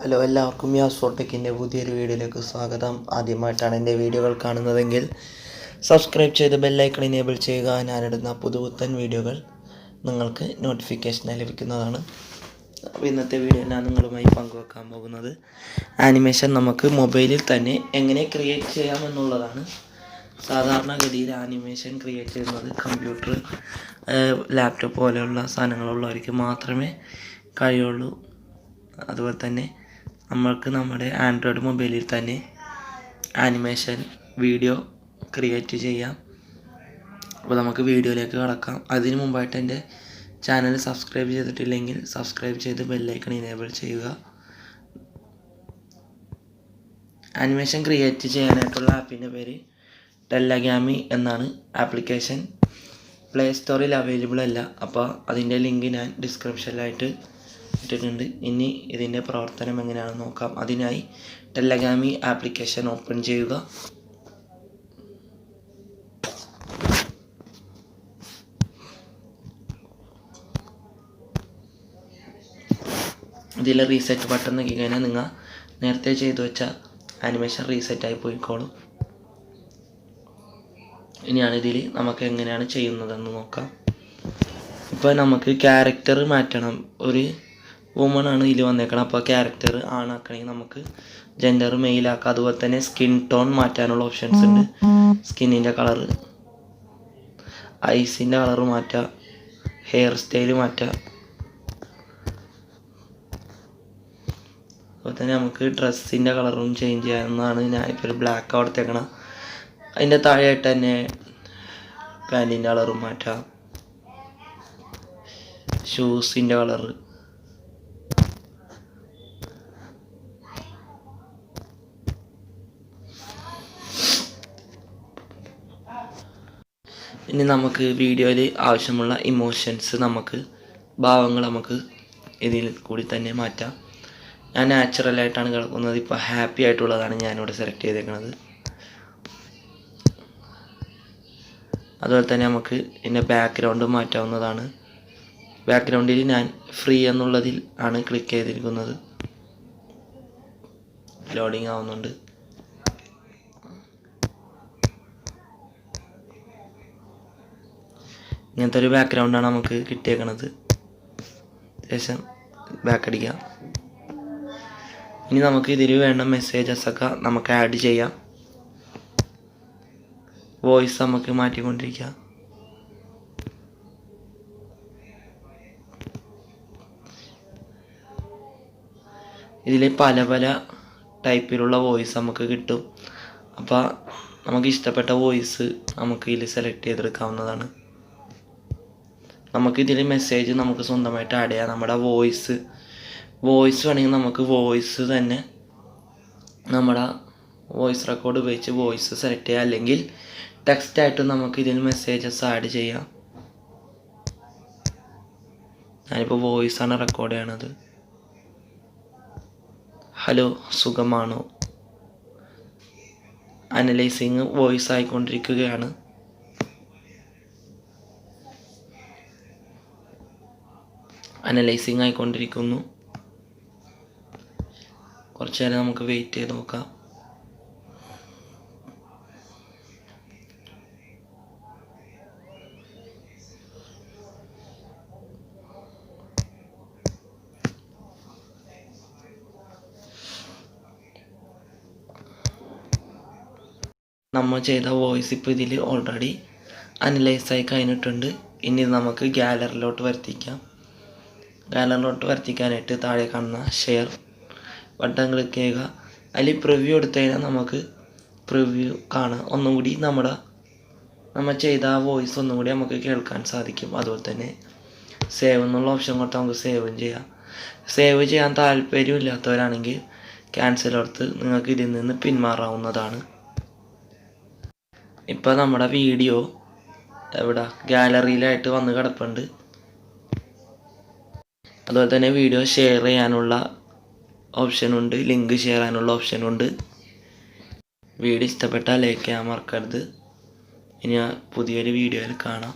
Hello, എല്ലാവർക്കും യാസ് ഫോർടെക്കിൻ്റെ പുതിയൊരു വീഡിയോയിലേക്ക് സ്വാഗതം. ആദ്യമായിട്ടാണ് എൻ്റെ വീഡിയോകൾ കാണുന്നതെങ്കിൽ സബ്സ്ക്രൈബ് ചെയ്ത് ബെല്ലൈക്കൺ എനേബിൾ ചെയ്യുക. ഞാനിടുന്ന പുതുപുത്തൻ വീഡിയോകൾ നിങ്ങൾക്ക് നോട്ടിഫിക്കേഷനായി ലഭിക്കുന്നതാണ്. അപ്പോൾ ഇന്നത്തെ വീഡിയോ ഞാൻ നിങ്ങളുമായി പങ്കുവെക്കാൻ പോകുന്നത് ആനിമേഷൻ നമുക്ക് മൊബൈലിൽ തന്നെ എങ്ങനെ ക്രിയേറ്റ് ചെയ്യാമെന്നുള്ളതാണ്. സാധാരണഗതിയിൽ ആനിമേഷൻ ക്രിയേറ്റ് ചെയ്യുന്നത് കമ്പ്യൂട്ടർ, ലാപ്ടോപ്പ് പോലെയുള്ള സാധനങ്ങളുള്ളവർക്ക് മാത്രമേ കഴിയുള്ളൂ. അതുപോലെ തന്നെ നമ്മൾക്ക് നമ്മുടെ ആൻഡ്രോയിഡ് മൊബൈലിൽ തന്നെ ആനിമേഷൻ വീഡിയോ ക്രിയേറ്റ് ചെയ്യാം. അപ്പോൾ നമുക്ക് വീഡിയോയിലേക്ക് കടക്കാം. അതിന് മുമ്പായിട്ട് എൻ്റെ ചാനൽ സബ്സ്ക്രൈബ് ചെയ്തിട്ടില്ലെങ്കിൽ സബ്സ്ക്രൈബ് ചെയ്ത് ബെല്ലൈക്കൺ എനേബിൾ ചെയ്യുക. ആനിമേഷൻ ക്രിയേറ്റ് ചെയ്യാനായിട്ടുള്ള ആപ്പിൻ്റെ പേര് ടെല്ലഗാമി എന്നാണ്. ആപ്ലിക്കേഷൻ പ്ലേ സ്റ്റോറിൽ അവൈലബിൾ അല്ല. അപ്പോൾ അതിൻ്റെ ലിങ്ക് ഞാൻ ഡിസ്ക്രിപ്ഷനിലായിട്ട് ഇട്ടിട്ടുണ്ട്. ഇനി ഇതിൻ്റെ പ്രവർത്തനം എങ്ങനെയാണെന്ന് നോക്കാം. അതിനായി ടെല്ലഗാമി ആപ്ലിക്കേഷൻ ഓപ്പൺ ചെയ്യുക. ഇതിൽ റീസെറ്റ് ബട്ടൺ നോക്കി കഴിഞ്ഞാൽ നിങ്ങൾ നേരത്തെ ചെയ്തു വെച്ച ആനിമേഷൻ റീസെറ്റായി പോയിക്കോളും. ഇനിയാണ് ഇതിൽ നമുക്ക് എങ്ങനെയാണ് ചെയ്യുന്നതെന്ന് നോക്കാം. ഇപ്പോൾ നമുക്ക് ക്യാരക്ടർ മാറ്റണം. ഒരു വുമൺ ആണ് ഇതിൽ വന്നേക്കണം. അപ്പോൾ ക്യാരക്ടർ ആണാക്കണമെങ്കിൽ നമുക്ക് ജെൻഡർ മെയിലാക്കാം. അതുപോലെ തന്നെ സ്കിൻ ടോൺ മാറ്റാനുള്ള ഓപ്ഷൻസ് ഉണ്ട്. സ്കിന്നിൻ്റെ കളറ്, ഐസിൻ്റെ കളറ് മാറ്റാം, ഹെയർ സ്റ്റൈൽ മാറ്റാം. അതുപോലെ തന്നെ നമുക്ക് ഡ്രസ്സിൻ്റെ കളറും ചേഞ്ച് ചെയ്യാവുന്നതാണ്. ഞാനിപ്പോൾ ഒരു ബ്ലാക്ക് കൊടുത്തേക്കണം. അതിൻ്റെ താഴെയായിട്ട് തന്നെ പാൻറ്റിൻ്റെ കളറും മാറ്റാം, ഷൂസിൻ്റെ കളറ്, ഇനി നമുക്ക് വീഡിയോയിൽ ആവശ്യമുള്ള ഇമോഷൻസ്, ഭാവങ്ങൾ നമുക്ക് ഇതിൽ കൂടി തന്നെ മാറ്റാം. ഞാൻ നാച്ചുറലായിട്ടാണ് കിടക്കുന്നത്. ഇപ്പോൾ ഹാപ്പി ആയിട്ടുള്ളതാണ് ഞാനിവിടെ സെലക്ട് ചെയ്തേക്കുന്നത്. അതുപോലെ തന്നെ നമുക്ക് ഇതിൻ്റെ ബാക്ക്ഗ്രൗണ്ട് മാറ്റാവുന്നതാണ്. ബാക്ക്ഗ്രൗണ്ടിൽ ഞാൻ ഫ്രീ എന്നുള്ളതിൽ ആണ് ക്ലിക്ക് ചെയ്തിരിക്കുന്നത്. ലോഡിങ് ആവുന്നുണ്ട്. ഇങ്ങനത്തെ ഒരു ബാക്ക്ഗ്രൗണ്ടാണ് നമുക്ക് കിട്ടിയേക്കണത്. ശേഷം ബാക്ക് അടിക്കാം. ഇനി നമുക്ക് ഇതിൽ വേണ്ട മെസ്സേജസൊക്കെ നമുക്ക് ആഡ് ചെയ്യാം. വോയിസ് നമുക്ക് മാറ്റിക്കൊണ്ടിരിക്കാം. ഇതിൽ പല പല ടൈപ്പിലുള്ള വോയിസ് നമുക്ക് കിട്ടും. അപ്പോൾ നമുക്ക് ഇഷ്ടപ്പെട്ട വോയിസ് നമുക്ക് ഇതിൽ സെലക്ട് ചെയ്തെടുക്കാവുന്നതാണ്. നമുക്കിതിൽ മെസ്സേജ് നമുക്ക് സ്വന്തമായിട്ട് ആഡ് ചെയ്യാം. നമ്മുടെ വോയിസ് വേണമെങ്കിൽ നമുക്ക് വോയിസ് തന്നെ നമ്മുടെ വോയിസ് റെക്കോർഡ് ഉപയോഗിച്ച് വോയിസ് സെലക്ട് ചെയ്യാം. അല്ലെങ്കിൽ ടെക്സ്റ്റായിട്ട് നമുക്ക് ഇതിൽ മെസ്സേജസ് ആഡ് ചെയ്യാം. ഞാനിപ്പോൾ വോയിസാണ് റെക്കോർഡ് ചെയ്യണത്. ഹലോ, സുഖമാണോ? അനലൈസിങ് വോയിസ് ആയിക്കൊണ്ടിരിക്കുകയാണ്. അനലൈസിങ് ആയിക്കൊണ്ടിരിക്കുന്നു. കുറച്ച് നേരം നമുക്ക് വെയിറ്റ് ചെയ്ത് നോക്കാം. നമ്മൾ ചെയ്ത വോയിസ് ഇപ്പോൾ ഇതിൽ ഓൾറെഡി അനലൈസായി കഴിഞ്ഞിട്ടുണ്ട്. ഇനി നമുക്ക് ഗാലറിയിലോട്ട് വരുത്തിക്കാനായിട്ട് താഴെ കാണുന്ന ഷെയർ ബട്ടൺ ക്ലിക്ക് ചെയ്യുക. അതിൽ പ്രിവ്യൂ എടുത്തു കഴിഞ്ഞാൽ നമുക്ക് പ്രിവ്യൂ കാണാം. ഒന്നും കൂടി നമ്മൾ ചെയ്ത ആ വോയിസ് ഒന്നും കൂടി നമുക്ക് കേൾക്കാൻ സാധിക്കും. അതുപോലെ തന്നെ സേവ് എന്നുള്ള ഓപ്ഷൻ കൊടുത്താൽ നമുക്ക് സേവും ചെയ്യാം. സേവ് ചെയ്യാൻ താല്പര്യമില്ലാത്തവരാണെങ്കിൽ ക്യാൻസൽ കൊടുത്ത് നിങ്ങൾക്ക് ഇതിൽ നിന്ന് പിന്മാറാവുന്നതാണ്. ഇപ്പോൾ നമ്മുടെ വീഡിയോ ഗാലറിയിലായിട്ട് വന്ന് കിടപ്പുണ്ട്. അതുപോലെ തന്നെ വീഡിയോ ഷെയർ ചെയ്യാനുള്ള ഓപ്ഷനുണ്ട്, ലിങ്ക് ഷെയർ ചെയ്യാനുള്ള ഓപ്ഷനുണ്ട്. വീഡിയോ ഇഷ്ടപ്പെട്ടാൽ ലൈക്ക് ചെയ്യാൻ മറക്കരുത്. ഇനി പുതിയൊരു വീഡിയോയിൽ കാണാം.